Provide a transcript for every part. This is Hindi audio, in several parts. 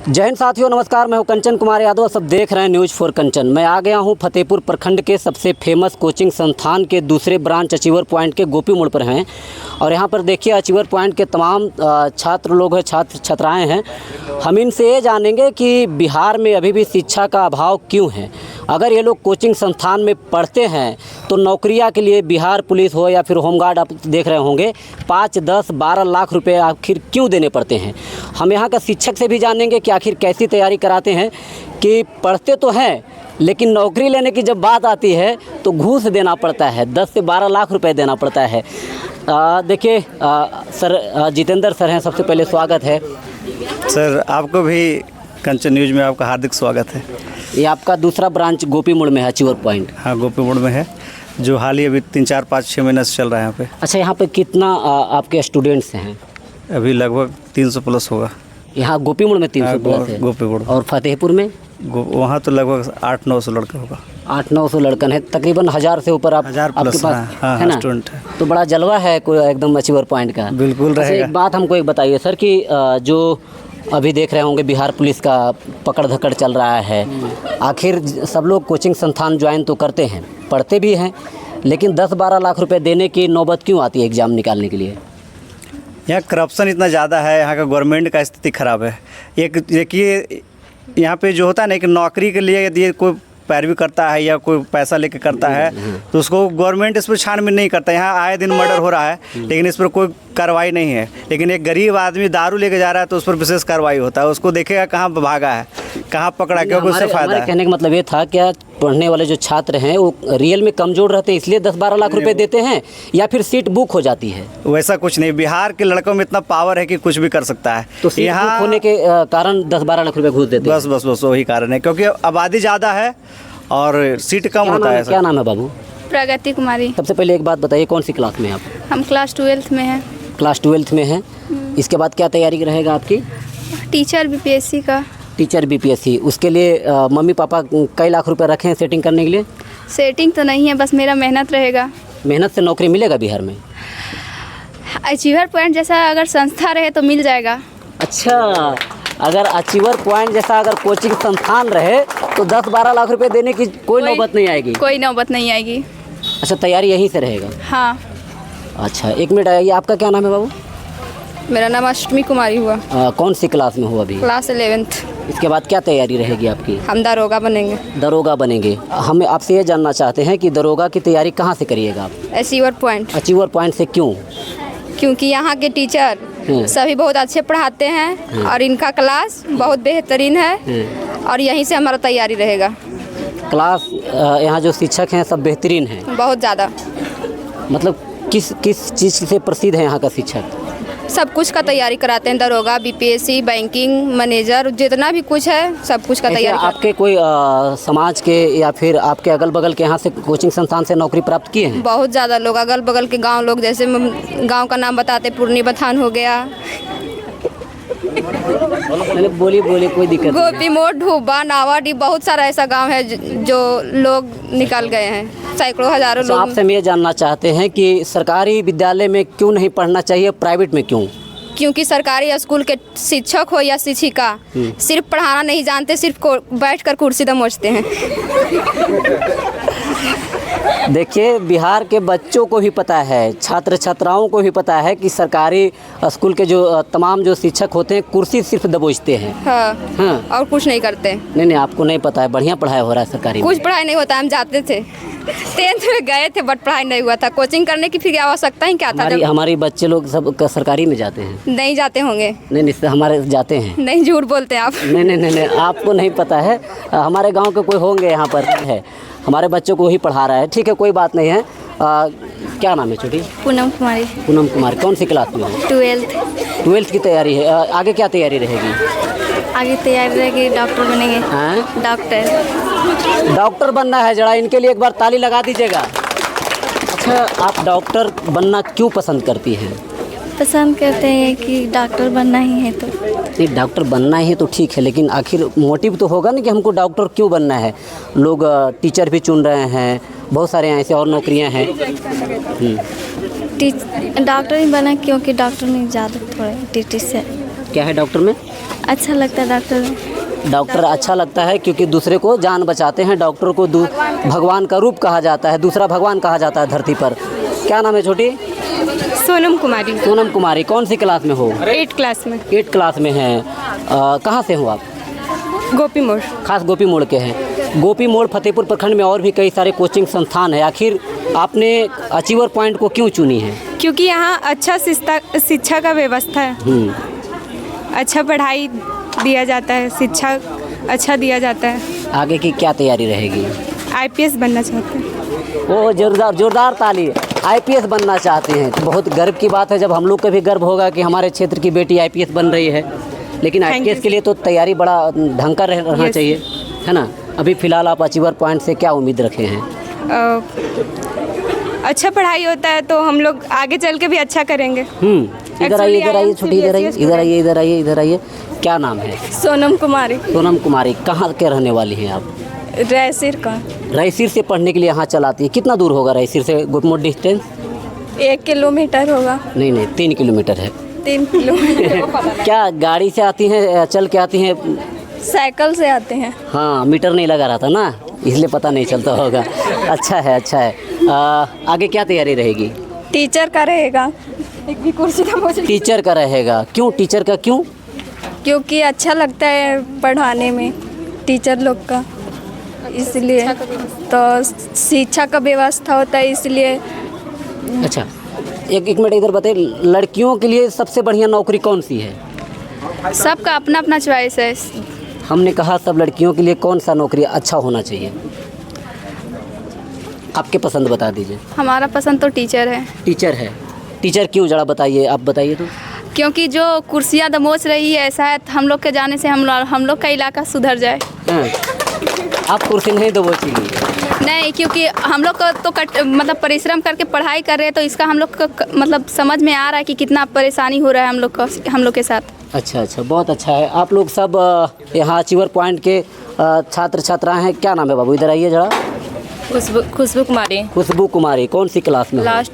जय हिंद साथियों, नमस्कार। मैं हूं कंचन कुमार यादव। सब देख रहे हैं न्यूज़ फॉर कंचन। मैं आ गया हूं फतेहपुर प्रखंड के सबसे फेमस कोचिंग संस्थान के दूसरे ब्रांच अचीवर पॉइंट के गोपी मोड़ पर हैं। और यहां पर देखिए अचीवर पॉइंट के तमाम छात्र लोग हैं, छात्र छात्राएं हैं। हम इनसे ये जानेंगे कि बिहार में अभी भी शिक्षा का अभाव क्यों है। अगर ये लोग कोचिंग संस्थान में पढ़ते हैं तो नौकरियां के लिए बिहार पुलिस हो या फिर होमगार्ड, आप देख रहे होंगे 5, 10, 12 लाख रुपए आखिर क्यों देने पड़ते हैं। हम यहाँ का शिक्षक से भी जानेंगे कि आखिर कैसी तैयारी कराते हैं, कि पढ़ते तो हैं लेकिन नौकरी लेने की जब बात आती है तो घूस देना पड़ता है, 10 से 12 लाख रुपए देना पड़ता है। देखिए सर, जितेंद्र सर हैं, सबसे पहले स्वागत है। सर आपको भी कंचन न्यूज़ में आपका हार्दिक स्वागत है। ये आपका दूसरा ब्रांच गोपी मोड़ में है, अचीवर पॉइंट। हाँ, गोपी मोड़ में है, जो हाल ही अभी 3, 4, 5, 6 महीने से चल रहा है यहाँ पे। अच्छा, यहाँ पे कितना आपके स्टूडेंट्स हैं? अभी लगभग 300 प्लस होगा। यहाँ गोपी मोड़ में 300 प्लस है। गोपी मोड़। और फतेहपुर में वहाँ तो लगभग 800-900 लड़का होगा। 800-900 लड़कन है, तकरीबन 1000 से ऊपर आप 1000 आपके प्लस पास हाँ, है ना। स्टूडेंट है। तो बड़ा जलवा है कोई एकदम अचीवर पॉइंट का। बिल्कुल अच्छा, रहेगा। एक बात हमको एक बताइए सर कि जो अभी देख रहे होंगे बिहार पुलिस का पकड़ धकड़ चल रहा है। आखिर सब लोग कोचिंग संस्थान ज्वाइन तो करते हैं, पढ़ते भी हैं, लेकिन 10-12 लाख रुपए देने की नौबत क्यों आती है एग्ज़ाम निकालने के लिए? यहाँ करप्शन इतना ज़्यादा है, यहाँ का गवर्नमेंट का स्थिति ख़राब है। एक देखिए, यहाँ पे जो होता है ना कि नौकरी के लिए यदि कोई पैरवी करता है या कोई पैसा लेके करता है तो उसको गवर्नमेंट इस पर छानबीन नहीं करता। यहाँ आए दिन मर्डर हो रहा है लेकिन इस पर कोई कार्रवाई नहीं है। लेकिन एक गरीब आदमी दारू लेके जा रहा है तो उस पर विशेष कार्रवाई होता है। उसको देखेगा कहाँ भागा है, कहाँ पकड़ा, क्योंकि उससे फ़ायदा है। कहने का मतलब ये था, क्या पढ़ने वाले जो छात्र हैं वो रियल में कमज़ोर रहते हैं इसलिए 10-12 लाख रुपए देते हैं, या फिर सीट बुक हो जाती है? वैसा कुछ नहीं, बिहार के लड़कों में इतना पावर है कि कुछ भी कर सकता है। तो सीट बुक होने के कारण 10-12 लाख रुपए घूस देते हैं। बस वही कारण है, क्योंकि आबादी ज़्यादा है और सीट कम होता है। क्या नाम है बाबू? प्रगति कुमारी। सबसे पहले एक बात बताइए, कौन सी क्लास में हैं आप? हम क्लास 12th में हैं। क्लास 12th में हैं। इसके बाद क्या तैयारी रहेगा आपकी? टीचर बीपीएससी का। टीचर बीपीएससी, उसके लिए मम्मी पापा कई लाख रुपए रखे हैं सेटिंग करने के लिए? सेटिंग तो नहीं है, बस मेरा मेहनत रहेगा। मेहनत से नौकरी मिलेगा बिहार में? अचीवर पॉइंट जैसा अगर संस्था रहे तो मिल जाएगा। अच्छा, अगर अचीवर पॉइंट जैसा अगर कोचिंग संस्थान रहे तो 10-12 लाख रुपए देने की कोई नौबत नहीं आएगी? कोई नौबत नहीं आएगी। अच्छा, तैयारी यहीं से रहेगा? हाँ। अच्छा, एक मिनट आइए, आपका क्या नाम है बाबू? मेरा नाम अष्टमी कुमारी हुआ। कौन सी क्लास में हो अभी? Class 11th। इसके बाद क्या तैयारी रहेगी आपकी? हम दरोगा बनेंगे। दरोगा बनेंगे। हम आपसे ये जानना चाहते हैं कि दरोगा की तैयारी कहाँ से करिएगा आप? Achiever point. अचीवर पॉइंट से क्यों? क्योंकि यहाँ के टीचर सभी बहुत अच्छे पढ़ाते हैं और इनका क्लास बहुत बेहतरीन है और यहीं से हमारा तैयारी रहेगा। क्लास यहाँ जो शिक्षक हैं सब बेहतरीन हैं? बहुत ज़्यादा। मतलब किस किस चीज़ से प्रसिद्ध है यहाँ का शिक्षक? सब कुछ का तैयारी कराते हैं, दरोगा, बीपीएससी, बैंकिंग, मैनेजर, जितना भी कुछ है सब कुछ का तैयारी। आपके कोई समाज के या फिर आपके अगल बगल के यहाँ से कोचिंग संस्थान से नौकरी प्राप्त किए हैं? बहुत ज़्यादा लोग, अगल बगल के गांव लोग, जैसे गांव का नाम बताते, पूर्णी बथान हो गया, बोलिए कोई दिक्कत नहीं। गोपी मोड़, ढूबा, नावाडी, बहुत सारा ऐसा गांव है जो लोग निकल गए हैं, सैकड़ों हजारों लोग। आपसे हम ये जानना चाहते हैं कि सरकारी विद्यालय में क्यों नहीं पढ़ना चाहिए, प्राइवेट में क्यों? क्योंकि सरकारी स्कूल के शिक्षक हो या शिक्षिका सिर्फ पढ़ाना नहीं जानते, सिर्फ बैठकर कुर्सी दमोचते हैं। देखिए, बिहार के बच्चों को भी पता है, छात्र छात्राओं को भी पता है कि सरकारी स्कूल के जो तमाम जो शिक्षक होते हैं कुर्सी सिर्फ दबोचते हैं। हाँ, और कुछ नहीं करते। नहीं, आपको नहीं पता है, बढ़िया पढ़ाई हो रहा है सरकारी में। कुछ पढ़ाई नहीं होता, हम जाते थे 10th में गए थे बट पढ़ाई नहीं हुआ था। कोचिंग करने की फिर आवश्यकता ही क्या था? हमारे बच्चे लोग सब सरकारी में जाते हैं। नहीं जाते होंगे? नहीं, हमारे जाते हैं। नहीं, झूठ बोलते हैं आप। नहीं, आपको नहीं पता है, हमारे गांव के कोई होंगे यहाँ पर है, हमारे बच्चों को ही पढ़ा रहा है। ठीक है, कोई बात नहीं है। क्या नाम है छोटी? पूनम कुमारी। पूनम कुमारी, कौन सी क्लास में हो? 12th की तैयारी है। आगे क्या तैयारी रहेगी? आगे तैयारी रहेगी, डॉक्टर बनेंगे। हाँ, डॉक्टर बनना है। जरा इनके लिए एक बार ताली लगा दीजिएगा। अच्छा, आप डॉक्टर बनना क्यों पसंद करती हैं? पसंद करते हैं कि डॉक्टर बनना ही है तो। नहीं, डॉक्टर बनना ही तो ठीक है, लेकिन आखिर मोटिव तो होगा ना कि हमको डॉक्टर क्यों बनना है। लोग टीचर भी चुन रहे हैं, बहुत सारे ऐसे और नौकरियां हैं। डॉक्टर ही बना क्योंकि डॉक्टर में ज़्यादा थोड़े टीटी से। क्या है डॉक्टर में? अच्छा लगता है डॉक्टर। डॉक्टर अच्छा लगता है क्योंकि दूसरे को जान बचाते हैं। डॉक्टर को भगवान का रूप कहा जाता है, दूसरा भगवान कहा जाता है धरती पर। क्या नाम है छोटी? सोनम कुमारी। सोनम कुमारी। कौन सी क्लास में हो? 8 क्लास में। 8 क्लास में हैं। कहाँ से हो आप? गोपी मोड़। खास गोपी मोड़ के हैं। गोपी मोड़ फतेहपुर प्रखंड में और भी कई सारे कोचिंग संस्थान है। आखिर आपने अचीवर पॉइंट को क्यों चुनी है? क्योंकि यहाँ अच्छा शिक्षा का व्यवस्था है, अच्छा पढ़ाई दिया जाता है, शिक्षा अच्छा दिया जाता है। आगे की क्या तैयारी रहेगी? IPS बनना चाहते हैं। वो जोरदार ताली। IPS बनना चाहते हैं तो बहुत गर्व की बात है। जब हम लोग को भी गर्व होगा कि हमारे क्षेत्र की बेटी IPS बन रही है। लेकिन IPS के लिए तो तैयारी बड़ा ढंग का रहना चाहिए, है ना? अभी फ़िलहाल आप अचीवर पॉइंट से क्या उम्मीद रखे हैं? अच्छा पढ़ाई होता है तो हम लोग आगे चल के भी अच्छा करेंगे। इधर आइए छोटी, इधर आइए। क्या नाम है? सोनम कुमारी। सोनम कुमारी। कहाँ के रहने वाली हैं आप? रायसिर का। रायसिर से पढ़ने के लिए यहाँ चलाती है। कितना दूर होगा रायसिर से गोपी मोड़ डिस्टेंस? 1 किलोमीटर होगा। नहीं 3 किलोमीटर है। 3 किलोमीटर। क्या गाड़ी से आती हैं, चल के आती हैं? साइकिल से आते हैं। हाँ, मीटर नहीं लगा रहा था ना, इसलिए पता नहीं चलता होगा। अच्छा है। आगे क्या तैयारी रहेगी? टीचर का रहेगा। एक भी कुर्सी का मुझे। टीचर का रहेगा। क्यों टीचर का? क्यों? क्योंकि अच्छा लगता है पढ़ाने में टीचर लोग का, इसलिए। तो शिक्षा का व्यवस्था होता है इसलिए। अच्छा, एक मिनट इधर बताइए, लड़कियों के लिए सबसे बढ़िया नौकरी कौन सी है? सबका अपना अपना चॉइस है। हमने कहा सब लड़कियों के लिए कौन सा नौकरी अच्छा होना चाहिए? आपके पसंद बता दीजिए। हमारा पसंद तो टीचर है। टीचर है। टीचर क्यों, जरा बताइए, आप बताइए तो। क्योंकि जो कुर्सियाँ दबोच रही है, शायद हम लोग के जाने से हम लोग का इलाका सुधर जाए। हाँ। आप कुर्सी नहीं दबोचेंगी? नहीं, क्योंकि हम लोग को तो मतलब परिश्रम करके पढ़ाई कर रहे हैं, तो इसका हम लोग को मतलब समझ में आ रहा है कि कितना परेशानी हो रहा है हम लोग के साथ। अच्छा, बहुत अच्छा है। आप लोग सब यहाँ अचीवर पॉइंट के छात्र छात्राएं हैं। क्या नाम है बाबू? इधर आइए जरा। खुशबू कुमारी। खुशबू कुमारी। कौन सी क्लास में? क्लास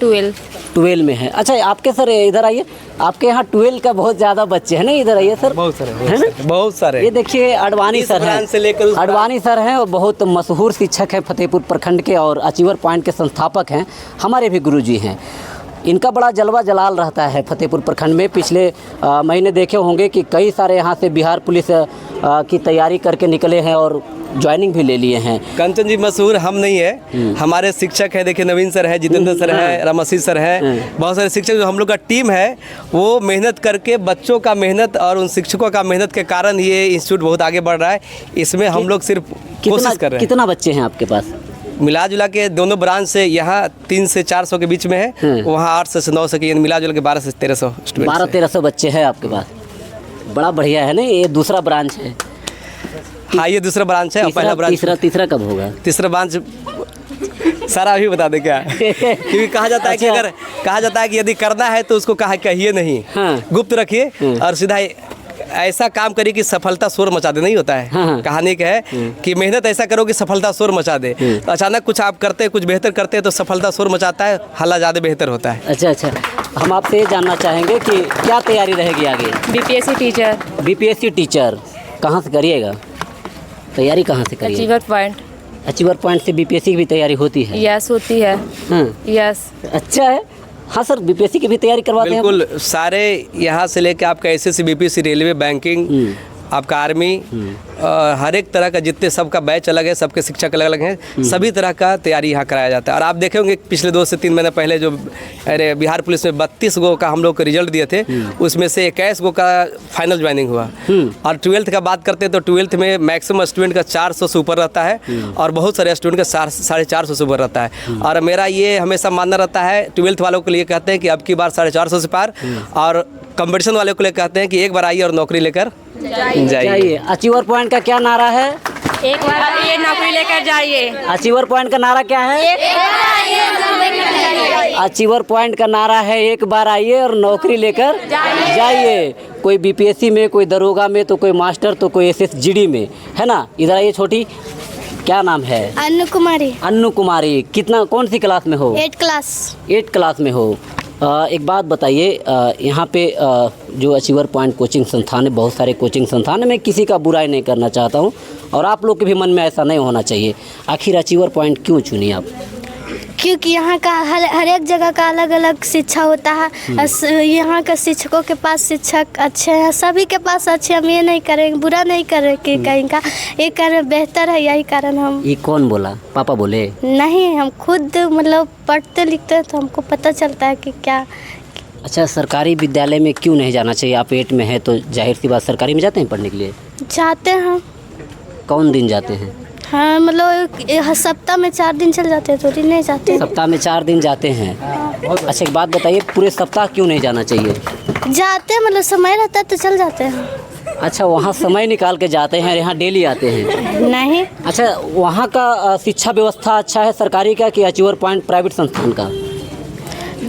12 में है। अच्छा, आपके सर इधर आइए। आपके यहाँ 12 का बहुत ज़्यादा बच्चे हैं ना? इधर आइए सर। बहुत सारे है ना? बहुत सारे। ये देखिए अडवाणी सर हैं। अडवाणी सर हैं और बहुत मशहूर शिक्षक हैं फतेहपुर प्रखंड के, और अचीवर पॉइंट के संस्थापक हैं। हमारे भी गुरुजी हैं। इनका बड़ा जलवा जलाल रहता है फतेहपुर प्रखंड में। पिछले महीने देखे होंगे कि कई सारे यहाँ से बिहार पुलिस की तैयारी करके निकले हैं और ज्वाइनिंग भी ले लिए हैं। कंचन जी मशहूर हम नहीं है, हमारे शिक्षक है। देखिए नवीन सर है, जितेंद्र सर है, रामसिंह सर है, बहुत सारे शिक्षक। जो हम लोग का टीम है वो मेहनत करके, बच्चों का मेहनत और उन शिक्षकों का मेहनत के कारण ये इंस्टीट्यूट बहुत आगे बढ़ रहा है। इसमें हम लोग सिर्फ कोशिश कर रहे हैं। कितना बच्चे हैं आपके पास? मिला जुला के दोनों ब्रांच से यहाँ 300 से 400 के बीच में है, वहाँ 800 से 900 के, मिला जुला के 1200 से 1300 स्टूडेंट। 1200-1300 बच्चे हैं आपके पास। बड़ा बढ़िया है ना? ये दूसरा ब्रांच है। हाँ, ये दूसरा ब्रांच है। पहला ब्रांच तीसरा कब होगा? तीसरा ब्रांच सारा अभी बता दे क्या? क्योंकि कहा जाता है कि अगर कहा जाता है कि यदि करना है तो उसको कहिए नहीं, गुप्त रखिए और सीधा ऐसा काम करिए कि सफलता शोर मचा दे। नहीं होता है। कहानी क्या है कि मेहनत ऐसा करो कि सफलता शोर मचा दे। तो अचानक कुछ आप करते हैं, कुछ बेहतर करते हैं तो सफलता शोर मचाता है, हल्ला ज़्यादा बेहतर होता है। अच्छा, हम आपसे ये जानना चाहेंगे कि क्या तैयारी रहेगी आगे? BPSC teacher. BPSC टीचर कहाँ से करिएगा? तैयारी कहाँ से करिएगा? अचीवर पॉइंट से BPSC की भी तैयारी होती है? यस, होती है। यस। अच्छा है। हाँ सर, BPSC की भी तैयारी करवाते हैं? बिल्कुल, सारे यहाँ से लेकर आपका SSC, BPSC, रेलवे, बैंकिंग, आपका आर्मी, हर एक तरह का जितने सबका बैच अलग है, सबके शिक्षक अलग अलग हैं, सभी तरह का तैयारी यहाँ कराया जाता है। और आप देखे होंगे पिछले 2 से 3 महीने पहले जो बिहार पुलिस में 32 गो का हम लोग को रिजल्ट दिए थे, उसमें से 21 गो का फाइनल ज्वाइनिंग हुआ। और 12th का बात करते हैं तो 12th में मैक्सिमम स्टूडेंट का 400 से ऊपर रहता है और बहुत सारे स्टूडेंट का 450 से ऊपर रहता है। और मेरा ये हमेशा मानना रहता है, 12th वालों के लिए कहते हैं कि अब की बार 450 से पार, और कंपटीशन वाले को लिए कहते हैं कि एक बार आइए और नौकरी लेकर जाइए। अचीवर पॉइंट का क्या नारा है? एक बार आइए, नौकरी लेकर जाइए। अचीवर पॉइंट का नारा क्या है? अचीवर पॉइंट का नारा है एक बार आइए और नौकरी लेकर जाइए। कोई BPSC में, कोई दरोगा में, तो कोई मास्टर, तो कोई SSGD में, है ना? इधर आइए छोटी। क्या नाम है? अन्नू कुमारी। अन्नू कुमारी। कितना, कौन सी क्लास में हो? 8 क्लास। 8 क्लास में हो। एक बात बताइए, यहाँ पे जो अचीवर पॉइंट कोचिंग संस्थान है, बहुत सारे कोचिंग संस्थान है, मैं किसी का बुराई नहीं करना चाहता हूँ और आप लोग के भी मन में ऐसा नहीं होना चाहिए। आखिर अचीवर पॉइंट क्यों चुनी आप? क्योंकि यहाँ का हर एक जगह का अलग अलग शिक्षा होता है। यहाँ के शिक्षकों के पास शिक्षक अच्छे हैं, सभी के पास अच्छे। हम ये नहीं करेंगे, बुरा नहीं करें कि कहीं का ये कारण बेहतर है, यही कारण हम। ये कौन बोला? पापा बोले? नहीं, हम खुद मतलब पढ़ते लिखते हैं तो हमको पता चलता है कि क्या। अच्छा, सरकारी विद्यालय में क्यों नहीं जाना चाहिए? आप 8 में है तो जाहिर सी बात सरकारी में जाते हैं पढ़ने के लिए? जाते हैं। कौन दिन जाते हैं? हाँ, मतलब सप्ताह में 4 दिन चल जाते हैं, थोड़ी नहीं जाते। सप्ताह में 4 दिन जाते हैं। अच्छा, एक बात बताइए, पूरे सप्ताह क्यों नहीं जाना चाहिए? जाते हैं, मतलब समय रहता है तो चल जाते हैं। अच्छा, वहाँ समय निकाल के जाते हैं, यहाँ डेली आते हैं? नहीं। अच्छा, वहाँ का शिक्षा व्यवस्था अच्छा है सरकारी का कि अचीवर पॉइंट प्राइवेट संस्थान का?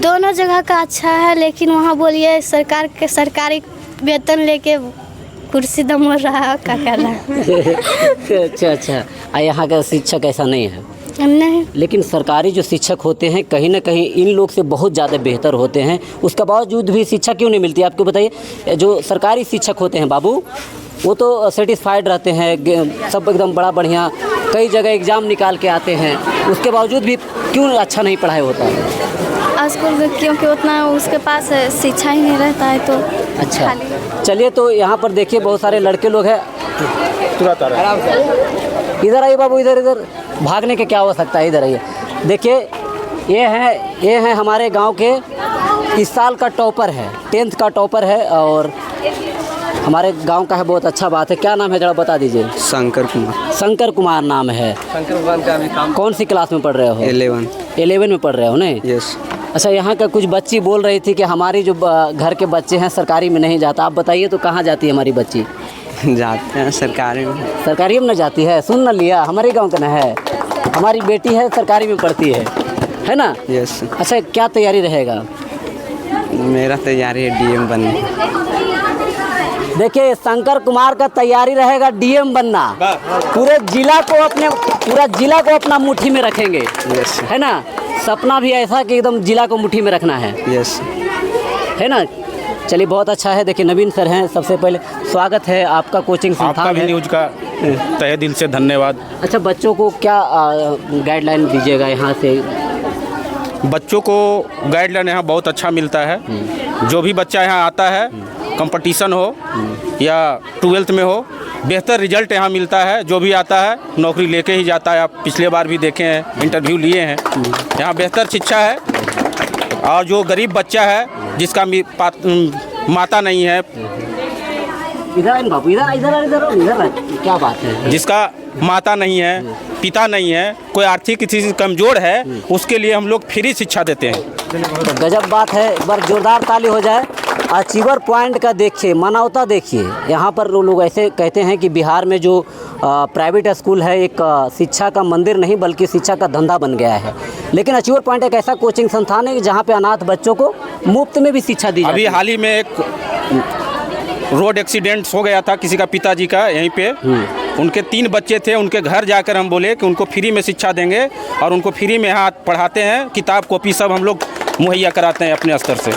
दोनों जगह का अच्छा है, लेकिन वहाँ बोलिए सरकारी वेतन लेके कुर्सी दम हो रहा है, क्या कर रहा है। अच्छा, यहाँ का शिक्षक ऐसा नहीं है? नहीं। लेकिन सरकारी जो शिक्षक होते हैं कहीं ना कहीं इन लोग से बहुत ज़्यादा बेहतर होते हैं, उसके बावजूद भी शिक्षा क्यों नहीं मिलती आपको बताइए? जो सरकारी शिक्षक होते हैं बाबू, वो तो सेटिस्फाइड रहते हैं, सब एकदम बड़ा बढ़िया, कई जगह एग्ज़ाम निकाल के आते हैं, उसके बावजूद भी क्यों अच्छा नहीं पढ़ाई होता है स्कूल में? क्योंकि उतना उसके पास शिक्षा ही नहीं रहता है तो। अच्छा, चलिए, तो यहाँ पर देखिए बहुत सारे लड़के लोग हैं। इधर आइए बाबू, इधर इधर भागने के क्या हो सकता है, इधर आइए। देखिए, ये है हमारे गांव के इस साल का टॉपर है, 10th का टॉपर है और हमारे गांव का है। बहुत अच्छा बात है। क्या नाम है जरा बता दीजिए? शंकर कुमार। शंकर कुमार नाम है। शंकर कुमार का अभी काम। कौन सी क्लास में पढ़ रहे हो? 11 में पढ़ रहे हो नहीं? यस। अच्छा, यहाँ का कुछ बच्ची बोल रही थी कि हमारी जो घर के बच्चे हैं सरकारी में नहीं जाता। आप बताइए तो कहाँ जाती है हमारी बच्ची? जाते हैं सरकारी में। सरकारी में न जाती है? सुन न लिया, हमारे गांव का न है, हमारी बेटी है सरकारी में पढ़ती है ना? यस। अच्छा, क्या तैयारी रहेगा? मेरा तैयारी है डीएम बनने। देखिए, शंकर कुमार का तैयारी रहेगा डीएम बनना। पूरा जिला को अपना मुट्ठी में रखेंगे। यस। है ना? सपना भी ऐसा कि एकदम जिला को मुट्ठी में रखना है। यस। है ना? चलिए, बहुत अच्छा है। देखिए, नवीन सर हैं, सबसे पहले स्वागत है आपका कोचिंग संस्थान आपका भी न्यूज़ का तहे दिल से धन्यवाद। अच्छा, बच्चों को क्या गाइडलाइन दीजिएगा यहाँ से? बच्चों को गाइडलाइन यहाँ बहुत अच्छा मिलता है। जो भी बच्चा यहाँ आता है, कंपटीशन हो या 12th में हो, बेहतर रिजल्ट यहाँ मिलता है। जो भी आता है नौकरी लेके ही जाता है। आप पिछले बार भी देखे हैं, इंटरव्यू लिए हैं। यहाँ बेहतर शिक्षा है। और जो गरीब बच्चा है, जिसका माता नहीं है, इधर बाबू, इधर क्या बात है? जिसका माता नहीं है, पिता नहीं है, कोई आर्थिक स्थिति से कमज़ोर है, उसके लिए हम लोग फ्री शिक्षा देते हैं। तो गजब बात है। एक बार जोरदार ताली हो जाए। अचीवर पॉइंट का देखिए, मानवता देखिए। यहाँ पर लोग ऐसे कहते हैं कि बिहार में जो प्राइवेट स्कूल है एक शिक्षा का मंदिर नहीं बल्कि शिक्षा का धंधा बन गया है। लेकिन अचीवर पॉइंट एक ऐसा कोचिंग संस्थान है जहाँ पे अनाथ बच्चों को मुफ्त में भी शिक्षा दी जाती है। अभी हाल ही में एक रोड एक्सीडेंट हो गया था किसी का पिताजी का, यहीं पे उनके 3 बच्चे थे। उनके घर जाकर हम बोले कि उनको फ्री में शिक्षा देंगे और उनको फ्री में यहाँ पढ़ाते हैं। किताब कॉपी सब हम लोग मुहैया कराते हैं अपने स्तर से।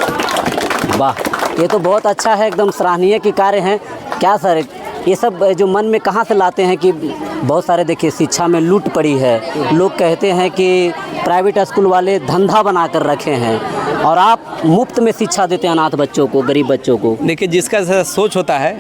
वाह, ये तो बहुत अच्छा है, एकदम सराहनीय के कार्य हैं। क्या सर, ये सब जो मन में कहाँ से लाते हैं कि बहुत सारे देखिए शिक्षा में लूट पड़ी है। लोग कहते हैं कि प्राइवेट स्कूल वाले धंधा बना कर रखे हैं और आप मुफ्त में शिक्षा देते हैं अनाथ बच्चों को, गरीब बच्चों को। देखिए, जिसका सोच होता है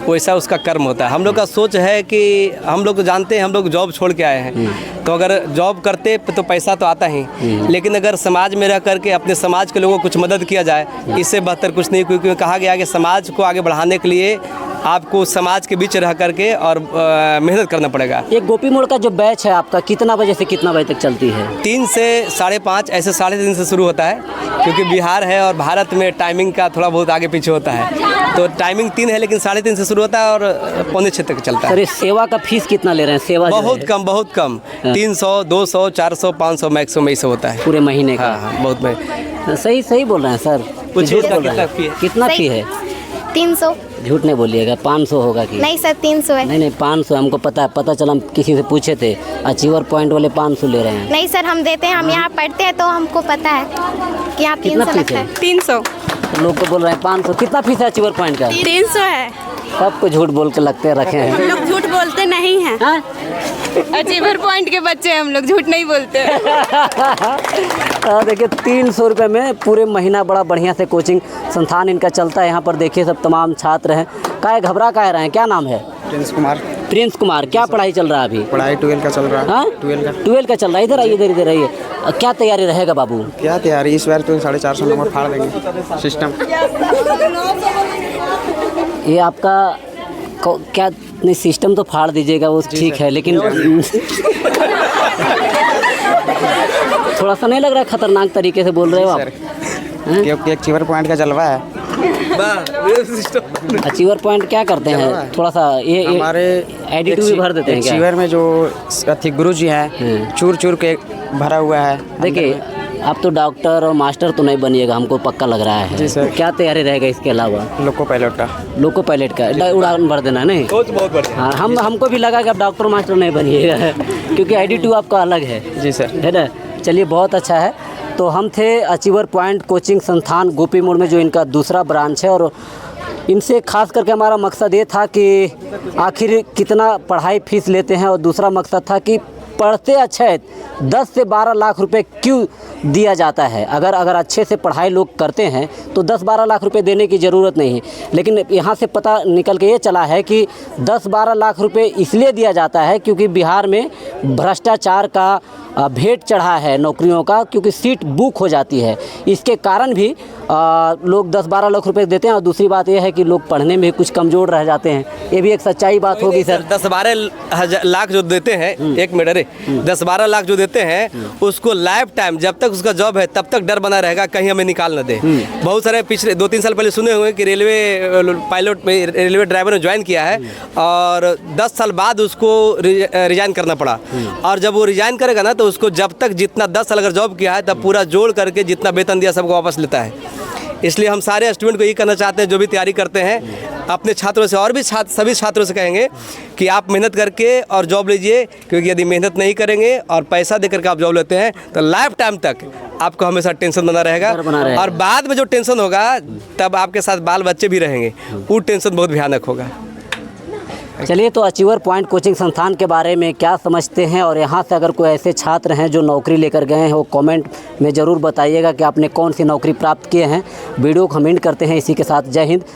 वैसा उसका कर्म होता है। हम लोग का सोच है कि हम लोग तो जानते हैं, हम लोग जॉब छोड़ के आए हैं, तो अगर जॉब करते तो पैसा तो आता ही, लेकिन अगर समाज में रह करके अपने समाज के लोगों को कुछ मदद किया जाए, इससे बेहतर कुछ नहीं। क्योंकि कहा गया कि समाज को आगे बढ़ाने के लिए आपको समाज के बीच रह करके और मेहनत करना पड़ेगा। एक गोपी मोड़ का जो बैच है आपका, कितना बजे से कितना बजे तक चलती है? 3 से 5:30, ऐसे 3:30 से शुरू होता है। क्योंकि बिहार है और भारत में टाइमिंग का थोड़ा बहुत आगे पीछे होता है, तो टाइमिंग 3 है, लेकिन 3:30 से शुरू होता है और 5:45 तक चलता है। सर, सेवा का फीस कितना ले रहे हैं? सेवा बहुत कम 300, 200, 400, 500 मैक्सिमम ऐसे होता है पूरे महीने का। हाँ, बहुत सही बोल रहे हैं सर। कुछ कितना फी है? 300। झूठ नहीं बोलिएगा, 500 होगा कि नहीं सर 300 है। नहीं 500 हमको पता है, पता चला, हम किसी से पूछे थे अचीवर पॉइंट वाले 500 ले रहे हैं। नहीं सर हम देते हैं, हम यहाँ पढ़ते हैं तो हमको पता है कि यहाँ कितना 300 फीस लगता है? है। 300 तो लोग को बोल रहे हैं 500। कितना फीस है अचीवर पॉइंट का? 300 है। सबको झूठ बोल के लगते रखे हैं। लोग झूठ बोलते नहीं हैं। हाँ? अचीवर पॉइंट के बच्चे हम लोग झूठ नहीं बोलते। देखिए 300 रुपये में पूरे महीना बड़ा बढ़िया से कोचिंग संस्थान इनका चलता है। यहाँ पर देखिए सब तमाम छात्र हैं। काय घबरा काय रहे हैं, क्या नाम है? प्रिंस कुमार। प्रिंस कुमार, क्या पढ़ाई चल रहा है अभी? पढ़ाई 12 का चल रहा है। हाँ 12 का चल रहा है। इधर आइए, इधर आइए। क्या तैयारी रहेगा बाबू? क्या तैयारी, इस बार तो 450 नंबर फाड़ देंगे सिस्टम। ये आपका क्या नहीं, सिस्टम तो फाड़ दीजिएगा वो ठीक है, लेकिन थोड़ा सा नहीं लग रहा है खतरनाक तरीके से बोल रहे हो आप? क्योंकि अचीवर पॉइंट का जलवा है। अचीवर पॉइंट क्या करते हैं? थोड़ा सा ये हमारे एडिटिव भी भर देते हैं क्या? अचीवर में जो अथी गुरु जी हैं चूर चूर के भरा हुआ है। देखिए आप तो डॉक्टर और मास्टर तो नहीं बनिएगा, हमको पक्का लग रहा है। जी सर। क्या तैयारी रहेगा इसके अलावा? लोको पायलट का। लोको पायलट का उड़ान भर देना नहीं? बहुत बढ़िया। हाँ, हमको भी लगा कि आप डॉक्टर मास्टर नहीं बनिएगा क्योंकि एडिटिव आपका अलग है। जी सर। है ना? चलिए बहुत अच्छा है। तो हम थे अचीवर पॉइंट कोचिंग संस्थान गोपी मोड़ में, जो इनका दूसरा ब्रांच है, और इनसे खास करके हमारा मकसद ये था कि आखिर कितना पढ़ाई फीस लेते हैं, और दूसरा मकसद था कि पढ़ते अच्छा है 10 से 12 लाख रुपए क्यों दिया जाता है। अगर अच्छे से पढ़ाई लोग करते हैं तो 10-12 लाख रुपए देने की ज़रूरत नहीं है। लेकिन यहाँ से पता निकल के ये चला है कि 10-12 लाख रुपए इसलिए दिया जाता है क्योंकि बिहार में भ्रष्टाचार का भेंट चढ़ा है नौकरियों का, क्योंकि सीट बुक हो जाती है। इसके कारण भी लोग 10-12 लाख रुपए देते हैं। और दूसरी बात यह है कि लोग पढ़ने में कुछ कमज़ोर रह जाते हैं। ये भी एक सच्चाई बात होगी सर। 10-12 लाख जो देते हैं, एक मिनट, अरे 10-12 लाख जो देते हैं उसको लाइफ टाइम जब तक उसका जॉब है तब तक डर बना रहेगा कहीं हमें निकाल न दे। बहुत सारे पिछले 2-3 साल पहले सुने हुए कि रेलवे पायलट में रेलवे ड्राइवर ने ज्वाइन किया है और 10 साल बाद उसको रिजाइन करना पड़ा। और जब वो रिजाइन करेगा ना तो उसको जब तक जितना 10 साल अगर जॉब किया है तब पूरा जोड़ करके जितना वेतन दिया सबको वापस लेता है। इसलिए हम सारे स्टूडेंट को ये करना चाहते हैं जो भी तैयारी करते हैं अपने छात्रों से, और भी सभी छात्रों से कहेंगे कि आप मेहनत करके और जॉब लीजिए, क्योंकि यदि मेहनत नहीं करेंगे और पैसा देकर के आप जॉब लेते हैं तो लाइफ टाइम तक आपको हमेशा टेंशन बना रहेगा। और बाद में जो टेंशन होगा तब आपके साथ बाल बच्चे भी रहेंगे, वो टेंशन बहुत भयानक होगा। चलिए, तो अचीवर पॉइंट कोचिंग संस्थान के बारे में क्या समझते हैं, और यहाँ से अगर कोई ऐसे छात्र हैं जो नौकरी लेकर गए हैं वो कमेंट में ज़रूर बताइएगा कि आपने कौन सी नौकरी प्राप्त किए हैं। वीडियो को कमेंट करते हैं। इसी के साथ जय हिंद।